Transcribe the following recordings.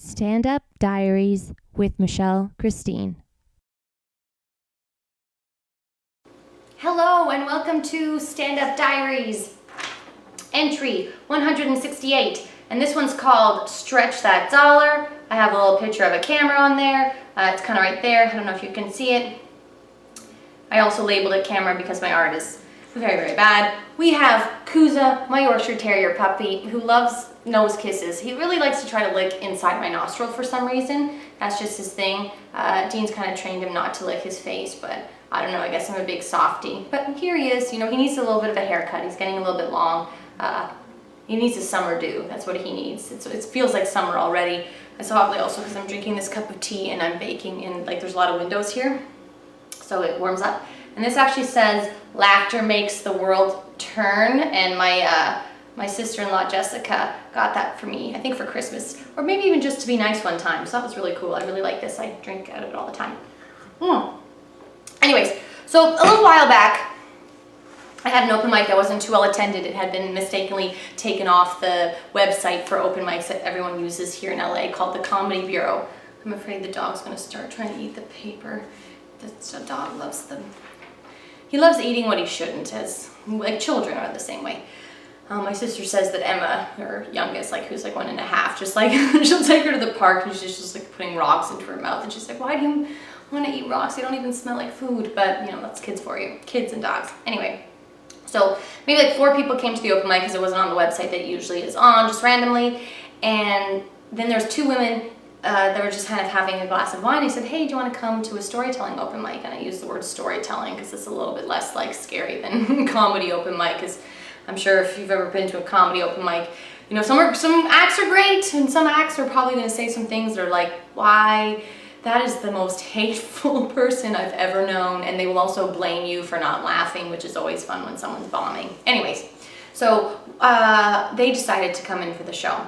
Stand Up Diaries with Michelle Christine. Hello and welcome to Stand Up Diaries, entry 168, and this one's called Stretch That Dollar. I have a little picture of a camera on there. It's kind of right there. I don't know if you can see it. I also labeled it camera because my art is very, very bad. We have Kuza, my Yorkshire Terrier puppy, who loves nose kisses. He really likes to try to lick inside my nostril for some reason. That's just his thing. Dean's kind of trained him not to lick his face, but I don't know, I guess I'm a big softie. But here he is, you know, he needs a little bit of a haircut. He's getting a little bit long. He needs a summer dew. That's what he needs. It feels like summer already. It's probably also because I'm drinking this cup of tea and I'm baking, and like there's a lot of windows here, so it warms up. And this actually says, laughter makes the world turn, and my sister-in-law Jessica got that for me, I think for Christmas, or maybe even just to be nice one time, so that was really cool. I really like this. I drink out of it all the time. Anyways, so a little while back, I had an open mic that wasn't too well attended. It had been mistakenly taken off the website for open mics that everyone uses here in LA called the Comedy Bureau. I'm afraid the dog's gonna start trying to eat the paper. The dog loves them. He loves eating what he shouldn't, as like children are the same way. My sister says that Emma, her youngest, like who's like 1.5, just like she'll take her to the park and she's just like putting rocks into her mouth, and she's like, why do you want to eat rocks? They don't even smell like food. But you know, that's kids for you, kids and dogs. Anyway, so maybe like 4 people came to the open mic because it wasn't on the website that it usually is on, just randomly. And then there's 2 women that were just kind of having a glass of wine. They said, hey, do you want to come to a storytelling open mic? And I use the word storytelling because it's a little bit less like scary than comedy open mic, because I'm sure if you've ever been to a comedy open mic, you know, some acts are great and some acts are probably going to say some things that are like, why? That is the most hateful person I've ever known, and they will also blame you for not laughing, which is always fun when someone's bombing. Anyways, so they decided to come in for the show.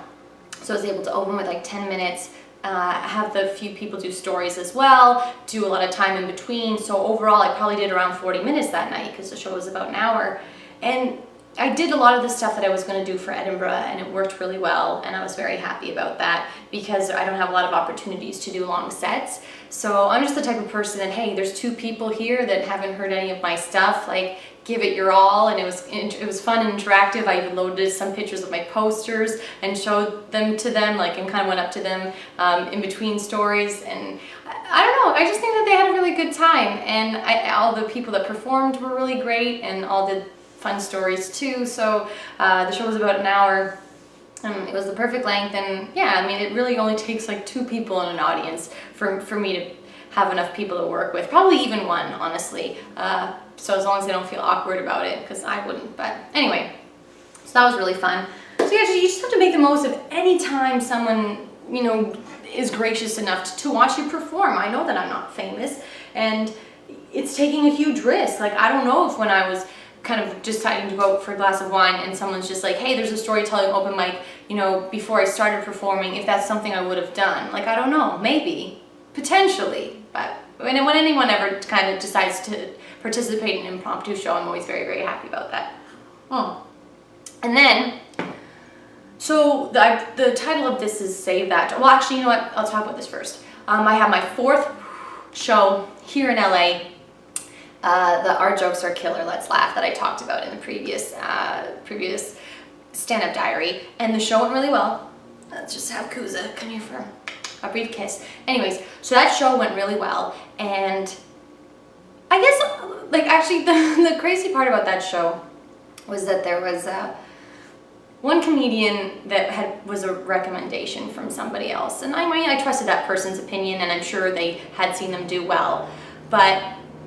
So I was able to open with like 10 minutes, have the few people do stories as well, do a lot of time in between. So overall, I probably did around 40 minutes that night because the show was about an hour. And I did a lot of the stuff that I was going to do for Edinburgh, and it worked really well, and I was very happy about that because I don't have a lot of opportunities to do long sets. So I'm just the type of person that, hey, there's 2 people here that haven't heard any of my stuff, like give it your all. And it was fun and interactive. I even loaded some pictures of my posters and showed them to them, like, and kind of went up to them in between stories. And I don't know, I just think that they had a really good time, and all the people that performed were really great, and all did fun stories too. So the show was about an hour. It was the perfect length, and yeah, I mean, it really only takes like 2 people in an audience for me to have enough people to work with. Probably even 1, honestly. So as long as they don't feel awkward about it, because I wouldn't. But anyway, so that was really fun. So yeah, you just have to make the most of any time someone, you know, is gracious enough to watch you perform. I know that I'm not famous, and it's taking a huge risk. Like, I don't know if when I was kind of just deciding to go out for a glass of wine and someone's just like, hey, there's a storytelling open mic, you know, before I started performing, if that's something I would have done. Like, I don't know, maybe, potentially. But when anyone ever kind of decides to participate in an impromptu show, I'm always very, very happy about that. And then, so the title of this is Save That. Well, actually, you know what, I'll talk about this first. I have my 4th show here in LA. The Our Jokes Are Killer, Let's Laugh, that I talked about in the previous stand-up diary, and the show went really well. Let's just have Kuza come here for a brief kiss. Anyways, so that show went really well, and I guess, like, actually the crazy part about that show was that there was one comedian that was a recommendation from somebody else, and I trusted that person's opinion, and I'm sure they had seen them do well, but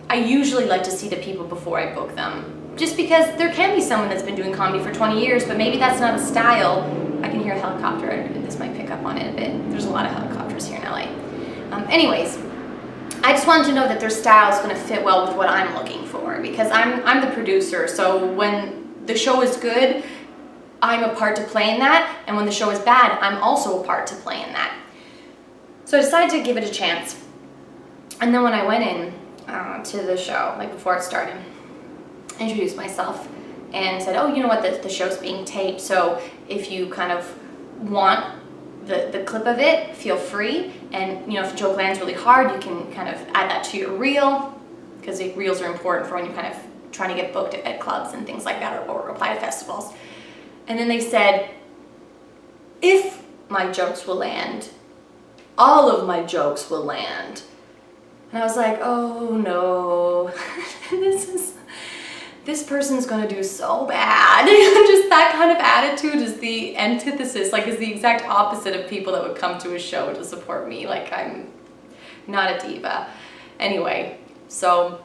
I usually like to see the people before I book them, just because there can be someone that's been doing comedy for 20 years, but maybe that's not a style. I can hear a helicopter, and this might pick up on it a bit. There's a lot of helicopters here in LA. Anyways, I just wanted to know that their style is going to fit well with what I'm looking for, because I'm the producer, so when the show is good, I'm a part to play in that, and when the show is bad, I'm also a part to play in that. So I decided to give it a chance, and then when I went in to the show, like before it started, I introduced myself and said, oh, you know what, the show's being taped, so if you kind of want the clip of it, feel free. And if a joke lands really hard, you can kind of add that to your reel, because reels are important for when you're kind of trying to get booked at clubs and things like that, or apply to festivals. And then they said, if my jokes will land, all of my jokes will land. And I was like, oh no, this person's gonna do so bad. Just that kind of attitude is the antithesis, like is the exact opposite of people that would come to a show to support me. Like, I'm not a diva. Anyway, so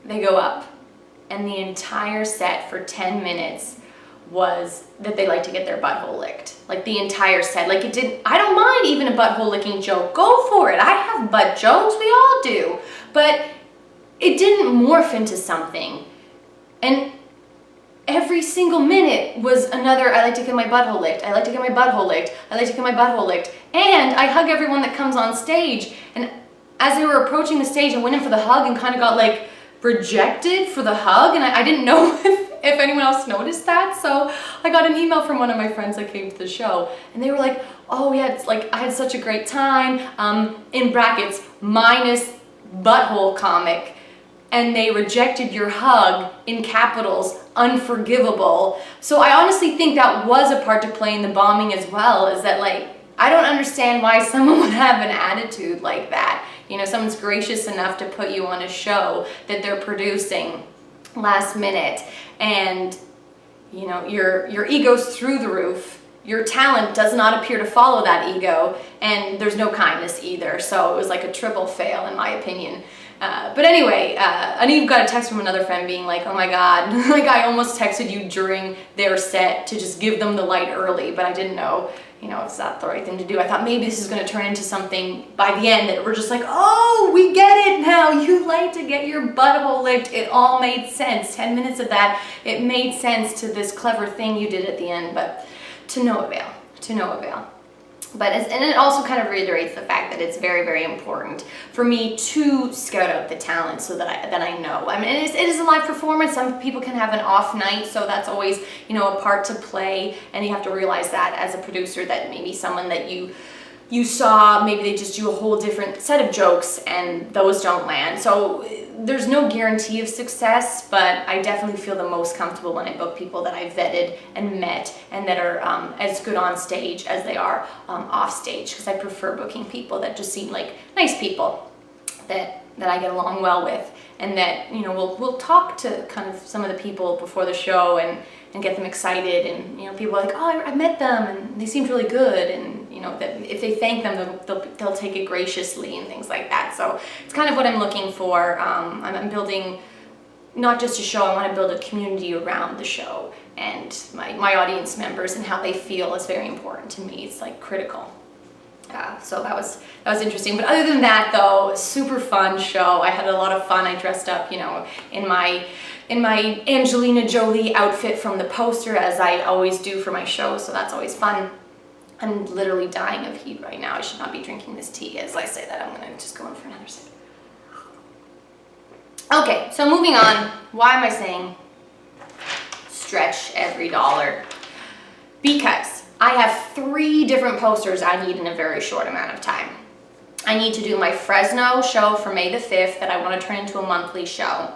they go up, and the entire set for 10 minutes was that they like to get their butthole licked. Like, the entire set. Like, I don't mind even a butthole licking joke. Go for it. I have butt jokes. We all do. But it didn't morph into something. And every single minute was another, I like to get my butthole licked. I like to get my butthole licked. I like to get my butthole licked. And I hug everyone that comes on stage. And as they were approaching the stage, I went in for the hug and kind of got like rejected for the hug. And I didn't know if anyone else noticed that. So I got an email from one of my friends that came to the show, and they were like, oh yeah, it's like, I had such a great time, in brackets, minus butthole comic, and they rejected your hug, in capitals, unforgivable. So I honestly think that was a part to play in the bombing as well, is that, like, I don't understand why someone would have an attitude like that. Someone's gracious enough to put you on a show that they're producing last minute, and your ego's through the roof. Your talent does not appear to follow that ego, and there's no kindness either. So it was like a triple fail, in my opinion. But anyway, I even got a text from another friend being like, oh my God, like, I almost texted you during their set to just give them the light early, but I didn't know, it's not the right thing to do. I thought maybe this is going to turn into something by the end that we're just like, oh, we get it now. You like to get your butthole licked. It all made sense. 10 minutes of that, it made sense to this clever thing you did at the end, but to no avail, to no avail. And it also kind of reiterates the fact that it's very, very important for me to scout out the talent so that I know. I mean, it is a live performance. Some people can have an off night, so that's always, a part to play. And you have to realize that as a producer, that maybe someone that you saw, maybe they just do a whole different set of jokes and those don't land. So there's no guarantee of success, but I definitely feel the most comfortable when I book people that I've vetted and met and that are as good on stage as they are off stage, because I prefer booking people that just seem like nice people that I get along well with, and that we'll talk to kind of some of the people before the show and get them excited, and people are like, oh, I met them and they seemed really good, and that if they thank them, they'll take it graciously and things like that. So it's kind of what I'm looking for. I'm building not just a show, I want to build a community around the show, and my audience members and how they feel is very important to me. It's like critical. So that was interesting. But other than that, though, super fun show. I had a lot of fun. I dressed up, in my Angelina Jolie outfit from the poster, as I always do for my show. So that's always fun. I'm literally dying of heat right now. I should not be drinking this tea. As I say that, I'm gonna just go in for another sip. Okay, so moving on. Why am I saying stretch every dollar? Because I have 3 different posters I need in a very short amount of time. I need to do my Fresno show for May the 5th that I want to turn into a monthly show.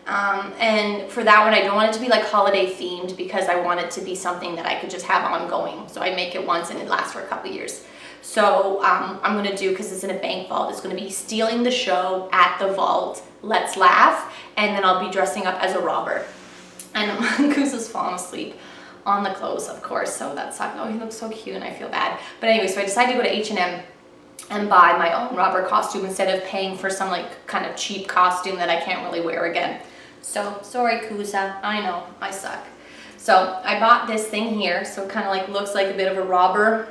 And for that one, I don't want it to be like holiday themed, because I want it to be something that I could just have ongoing. So I make it once and it lasts for a couple years. So I'm going to do, because it's in a bank vault, it's going to be Stealing the Show at the Vault, Let's Laugh, and then I'll be dressing up as a robber. And Goose is falling asleep on the clothes, of course, so that sucked. Oh, he looks so cute and I feel bad. But anyway, so I decided to go to H&M and buy my own robber costume instead of paying for some like kind of cheap costume that I can't really wear again. So sorry, Kusa, I know, I suck. So I bought this thing here, so it kind of like looks like a bit of a robber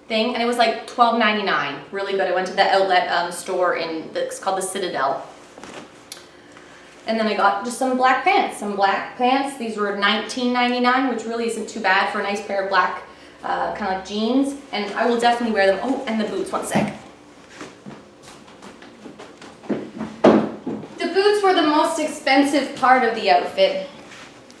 thing, and it was like $12.99, really good. I went to the outlet store it's called the Citadel. And then I got just some black pants. These were $19.99, which really isn't too bad for a nice pair of black kind of like jeans. And I will definitely wear them. Oh, and the boots, one sec. The boots were the most expensive part of the outfit,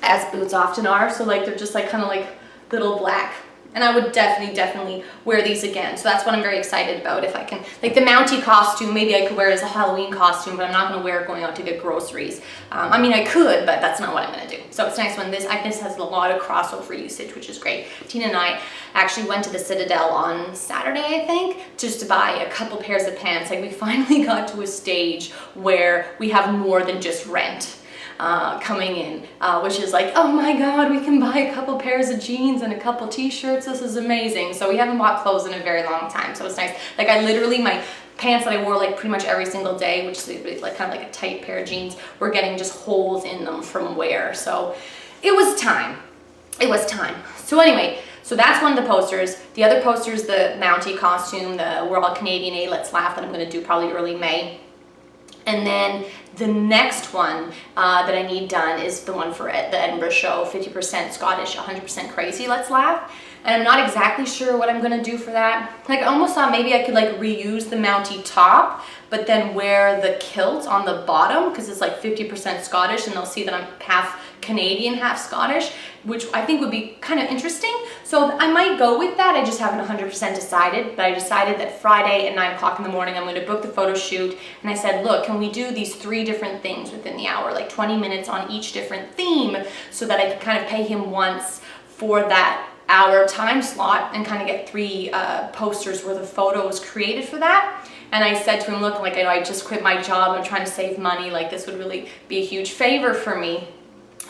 as boots often are. So like they're just like kind of like little black And I would definitely wear these again. So that's what I'm very excited about. If I can, like the Mountie costume, maybe I could wear it as a Halloween costume, but I'm not gonna wear it going out to get groceries. I mean, I could, but that's not what I'm gonna do. So it's nice when this has a lot of crossover usage, which is great. Tina and I actually went to the Citadel on Saturday, I think, just to buy a couple pairs of pants. Like we finally got to a stage where we have more than just rent. Coming in, which is like, oh my God, we can buy a couple pairs of jeans and a couple t-shirts. This is amazing. So we haven't bought clothes in a very long time. So it's nice. Like I literally, my pants that I wore like pretty much every single day, which is like kind of like a tight pair of jeans, were getting just holes in them from wear. So it was time. It was time. So anyway, so that's one of the posters. The other poster is the Mountie costume, the We're All Canadian A Let's Laugh, that I'm going to do probably early May. And then the next one that I need done is the one for the Edinburgh show, 50% Scottish, 100% crazy, let's laugh. And I'm not exactly sure what I'm gonna do for that. Like I almost thought maybe I could like reuse the Mountie top, but then wear the kilt on the bottom because it's like 50% Scottish and they'll see that I'm half Canadian, half Scottish, which I think would be kind of interesting. So I might go with that. I just haven't 100% decided, but I decided that Friday at 9 o'clock in the morning, I'm going to book the photo shoot. And I said, look, can we do these 3 different things within the hour, like 20 minutes on each different theme, so that I could kind of pay him once for that hour time slot and kind of get 3 posters worth of photos created for that. And I said to him, look, like I just quit my job, I'm trying to save money, like this would really be a huge favor for me.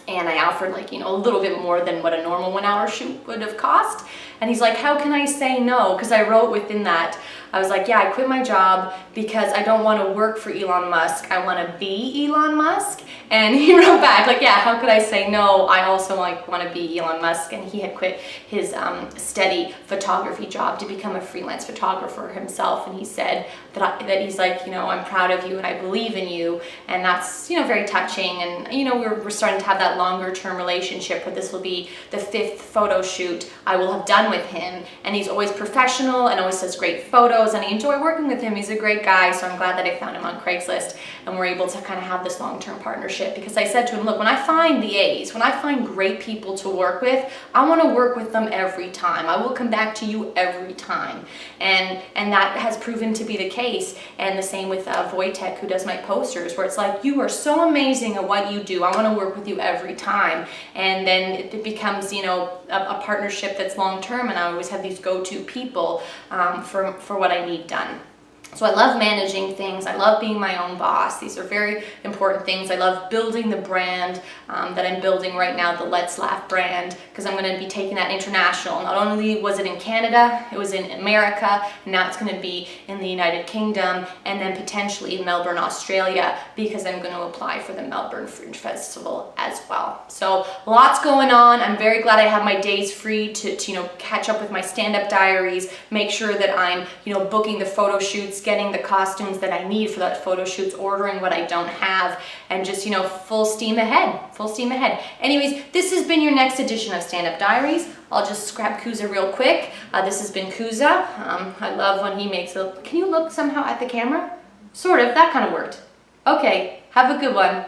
And I offered like, you know, a little bit more than what a normal 1 hour shoot would have cost. And he's like, how can I say no? Because I wrote within that, I was like, yeah, I quit my job because I don't want to work for Elon Musk. I want to be Elon Musk. And he wrote back like, yeah, how could I say no? I also like want to be Elon Musk. And he had quit his steady photography job to become a freelance photographer himself. And he said that he's like, you know, I'm proud of you and I believe in you. And that's, you know, very touching. And, you know, we're starting to have that longer term relationship, but this will be the 5th photo shoot I will have done with him. And he's always professional and always does great photos. And I enjoy working with him. He's a great guy, so I'm glad that I found him on Craigslist and we're able to kind of have this long-term partnership, because I said to him, look, when I find the A's, when I find great people to work with, I want to work with them every time. I will come back to you every time. And that has proven to be the case. And the same with Wojtek, who does my posters, where it's like, you are so amazing at what you do. I want to work with you every time. And then it becomes, you know, a partnership that's long-term, and I always have these go-to people for what I need done. So I love managing things. I love being my own boss. These are very important things. I love building the brand that I'm building right now, the Let's Laugh brand, because I'm going to be taking that international. Not only was it in Canada, it was in America, and now it's going to be in the United Kingdom, and then potentially in Melbourne, Australia, because I'm going to apply for the Melbourne Fringe Festival as well. So lots going on. I'm very glad I have my days free to you know, catch up with my stand-up diaries, make sure that I'm, you know, booking the photo shoots, getting the costumes that I need for that photo shoots, ordering what I don't have, and just, you know, full steam ahead, full steam ahead. Anyways, this has been your next edition of Stand Up Diaries. I'll just grab Kuza real quick. This has been Kuza. I love when he makes a, can you look somehow at the camera? Sort of, that kind of worked. Okay, have a good one.